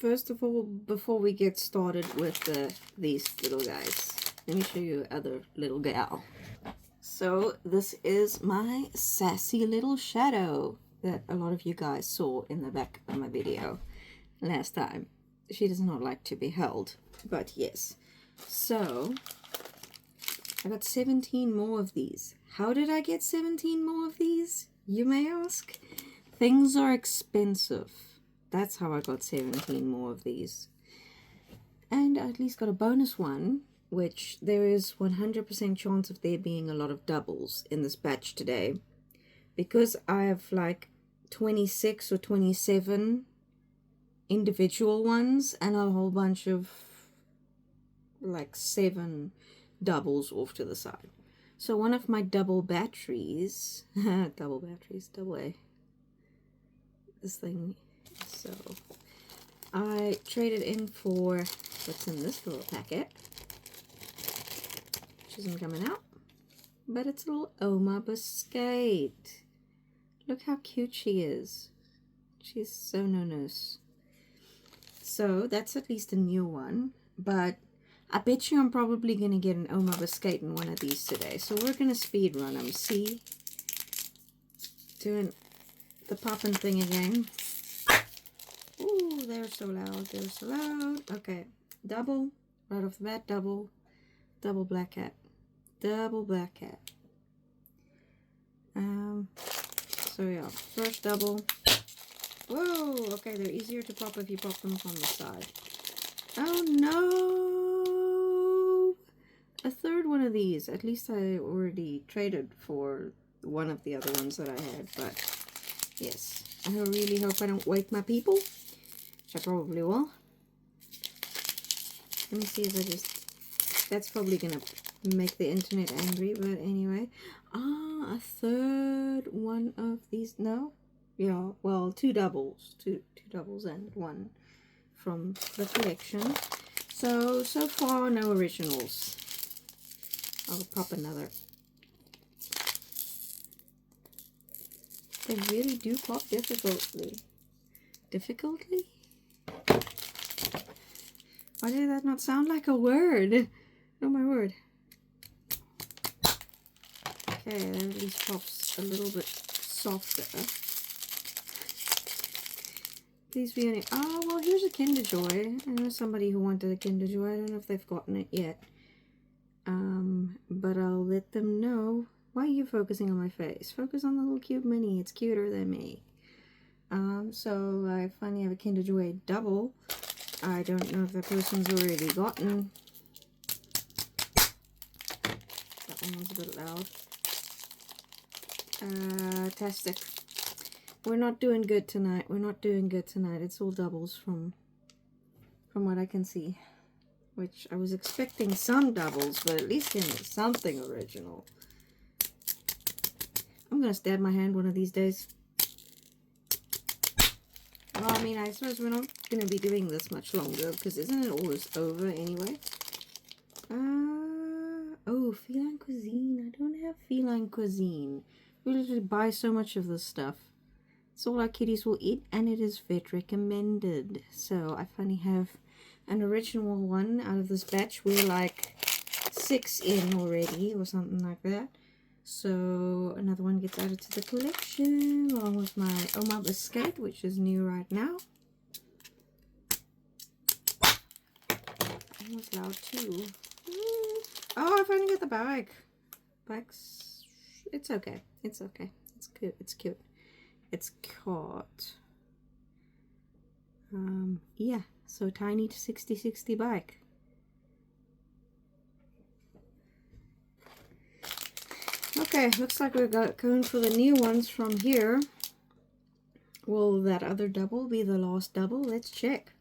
First of all, before we get started with these little guys, let me show you other little gal. So this is my sassy little shadow that a lot of you guys saw in the back of my video last time. She does not like to be held, but yes. So I got 17 more of these. How did I get 17 more of these, you may ask? Things are expensive. That's how I got 17 more of these. And I at least got a bonus one, which there is 100% chance of there being a lot of doubles in this batch today. Because I have like 26 or 27 individual ones and a whole bunch of like 7 doubles off to the side. So one of my double batteries, double A, this thing. So I traded in for what's in this little packet, which isn't coming out, but it's a little Oma Biscuit. Look how cute she is. She's so no-nos. So that's at least a new one, but I bet you I'm probably going to get an Oma Biscuit in one of these today. So we're going to speed run them. See? Doing the popping thing again. Ooh, they're so loud. They're so loud. Okay. Double. Right off the bat. Double. Double black cat. Double black cat. So yeah. First double. Whoa. Okay, they're easier to pop if you pop them from the side. Oh no. A third one of these. At least I already traded for one of the other ones that I had. But yes. I really hope I don't wake my people. I probably will. Let me see if I just... That's probably going to make the internet angry, but anyway. Ah, a third one of these. No? Yeah, well, 2 doubles. Two doubles and one from the collection. So far, no originals. I'll pop another. They really do pop difficultly. Difficultly? Why did that not sound like a word? Oh my word. Okay, that at least pops a little bit softer. Please be any... Oh, well, here's a Kinder Joy. I know somebody who wanted a Kinder Joy. I don't know if they've gotten it yet. But I'll let them know. Why are you focusing on my face? Focus on the little cute mini. It's cuter than me. So I finally have a Kinder Joy double. I don't know if that person's already gotten. That one was a bit loud. Tastic. We're not doing good tonight. We're not doing good tonight. It's all doubles from what I can see. Which I was expecting some doubles, but at least give me something original. I'm gonna stab my hand one of these days. Well, I mean, I suppose we're not going to be doing this much longer, because isn't it almost over anyway? Oh, Feline Cuisine. I don't have Feline Cuisine. We literally buy so much of this stuff. It's all our kitties will eat, and it is vet recommended. So, I finally have an original one out of this batch. We're like 6 in already, or something like that. So another one gets added to the collection along with my Oma Biscuit, which is new right now. That was loud too. Oh, I finally got the bag. Bags. It's okay. It's okay. It's cute. It's cute. It's caught. Yeah. So tiny to 60/60 bike. Okay, looks like we're going for the new ones from here. Will that other double be the last double? Let's check.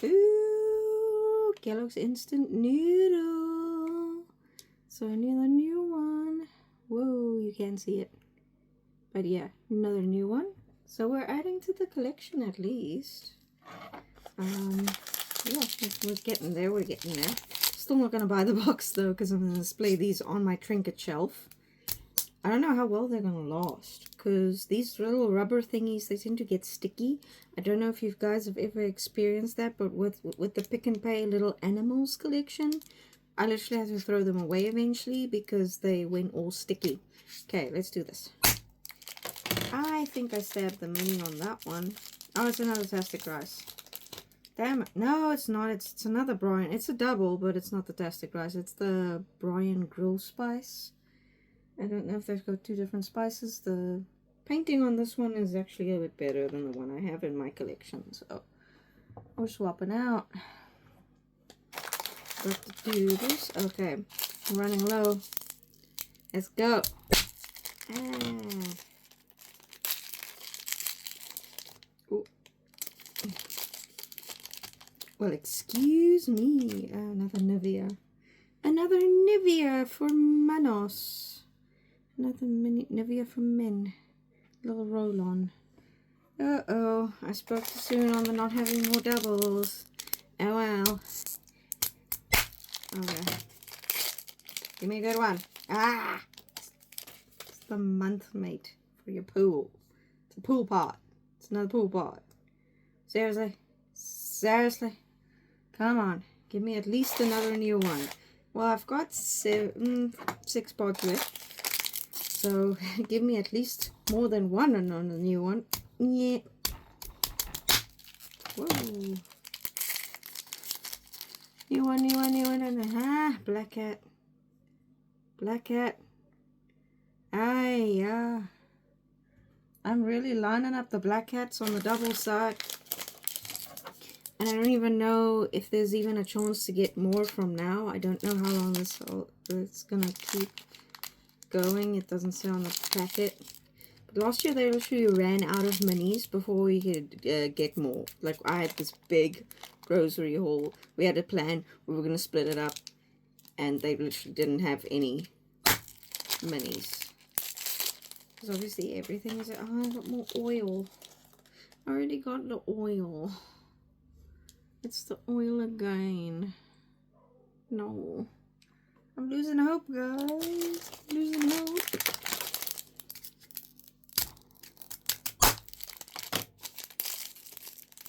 Ooh, Kellogg's Instant Noodle. So I need the new one. Whoa, you can't see it. But yeah, another new one. So we're adding to the collection at least. Yeah, we're getting there, Still not going to buy the box though, because I'm going to display these on my trinket shelf. I don't know how well they're gonna last, because these little rubber thingies, they tend to get sticky. I don't know if you guys have ever experienced that, but with the Pick n Pay little animals collection, I literally had to throw them away eventually because they went all sticky. Okay, let's do this. I think I stabbed the mini on that one. Oh, it's another Tastic Rice. Damn it. No, it's not. It's another Brian. It's a double, but it's not the Tastic Rice. It's the Brian Grill Spice. I don't know if they've got two different spices. The painting on this one is actually a bit better than the one I have in my collection. So we're swapping out. Got to do this. Okay, I'm running low. Let's go. Ooh. Well, excuse me. Another Nivea. Another Nivea for Manos. Another mini Nivea for men. Little roll-on. Uh-oh. I spoke too soon on the not having more doubles. Oh well. Okay. Give me a good one. Ah! It's the month mate for your pool. It's a pool pot. It's another pool pot. Seriously? Seriously? Come on. Give me at least another new one. Well, I've got 6 pots left. So, give me at least more than one on the new one. Yeah. Whoa. New one, new one, new one. Ah, Black Cat. Black Cat. Aye, I'm really lining up the Black Cats on the double side. And I don't even know if there's even a chance to get more from now. I don't know how long it's gonna keep going. It doesn't say on the packet. But last year they literally ran out of minis before we could get more. Like, I had this big grocery haul. We had a plan. We were gonna split it up. And they literally didn't have any minis. Because obviously everything is... Oh, I got more oil. I already got the oil. It's the oil again. No. I'm losing hope, guys. Losing hope.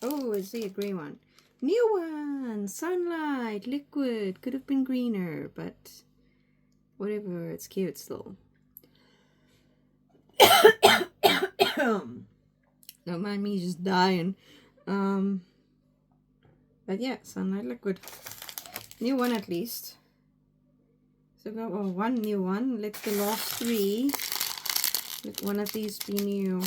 Oh, I see a green one. New one! Sunlight! Liquid! Could have been greener, but... whatever, it's cute still. Don't mind me just dying. But yeah, Sunlight Liquid. New one at least. So go one new one. Let the last 3. Let one of these be new.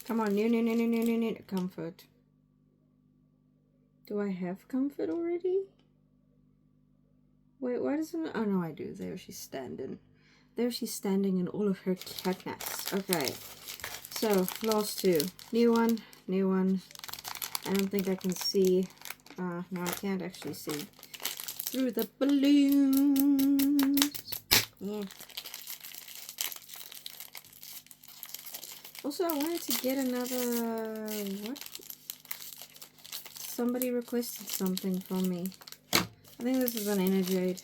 Come on, new. Comfort. Do I have comfort already? Wait, why doesn't it? Oh no, I do. There she's standing. There she's standing in all of her catness. Okay. So, last 2. New one, new one. I don't think I can see. No, I can't actually see. Through the balloons. Yeah. Also, I wanted to get another... what? Somebody requested something from me. I think this is an Energiade.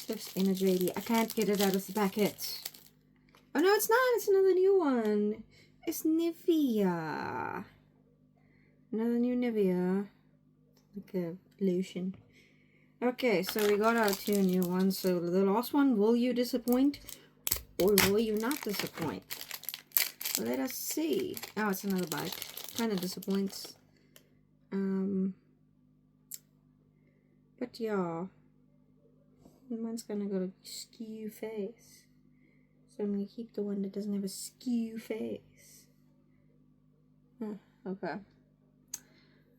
This Energiade. I can't get it out of the packet. Oh no, it's not. It's another new one. It's Nivea. Another new Nivea. Like a lotion. Okay, so we got our 2 new ones. So the last one, will you disappoint? Or will you not disappoint? Let us see. Oh, it's another bike. Kind of disappoints. But yeah. Mine's gonna go to skew face. So I'm gonna keep the one that doesn't have a skew face. Okay.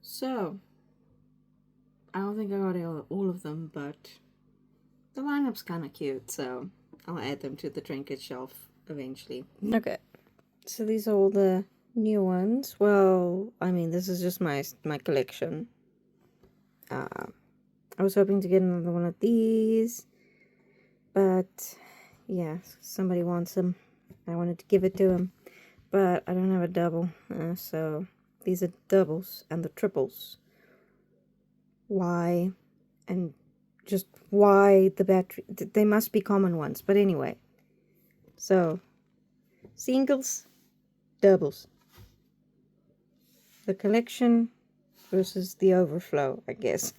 So, I don't think I got all of them, but the lineup's kind of cute, so I'll add them to the trinket shelf eventually. Okay. So these are all the new ones. Well, I mean, this is just my collection. I was hoping to get another one of these, but yeah, somebody wants them. I wanted to give it to him, but I don't have a double, so these are doubles and the triples. Why? and just why the battery, they must be common ones, but anyway. So, singles, doubles. The collection versus the overflow, I guess.